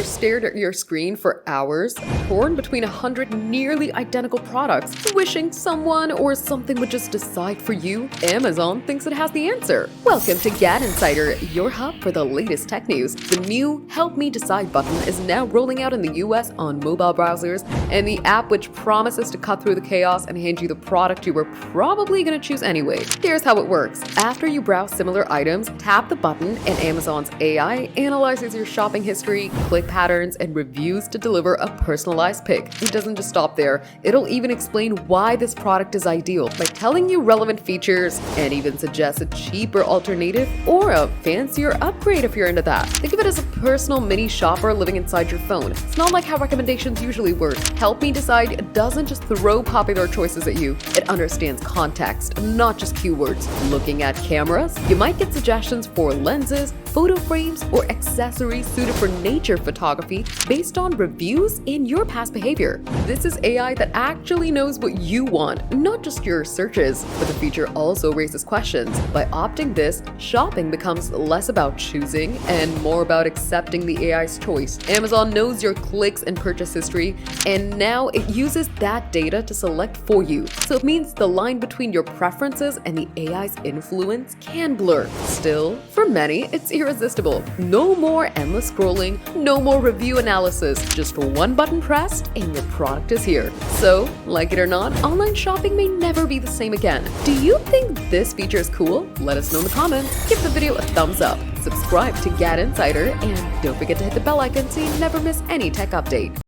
Ever stared at your screen for hours, torn between 100 nearly identical products, wishing someone or something would just decide for you? Amazon thinks it has the answer. Welcome to GadInsider, your hub for the latest tech news. The new Help Me Decide button is now rolling out in the US on mobile browsers, and the app which promises to cut through the chaos and hand you the product you were probably going to choose anyway. Here's how it works. After you browse similar items, tap the button and Amazon's AI analyzes your shopping history, click patterns, and reviews to deliver a personalized pick. It doesn't just stop there. It'll even explain why this product is ideal by telling you relevant features and even suggest a cheaper alternative or a fancier upgrade if you're into that. Think of it as a personal mini shopper living inside your phone. It's not like how recommendations usually work. Help Me Decide doesn't just throw popular choices at you. It understands context, not just keywords. Looking at cameras, you might get suggestions for lenses, photo frames, or accessories suited for nature photography based on reviews and your past behavior. This is AI that actually knows what you want, not just your searches. But the feature also raises questions. By opting this, shopping becomes less about choosing and more about accepting the AI's choice. Amazon knows your clicks and purchase history, and now it uses that data to select for you. So it means the line between your preferences and the AI's influence can blur. Still, for many, it's irresistible. No more endless scrolling, no more review analysis, just one button pressed and your product is here. So, like it or not, online shopping may never be the same again. Do you think this feature is cool? Let us know in the comments. Give the video a thumbs up, subscribe to GadInsider, and don't forget to hit the bell icon so you never miss any tech update.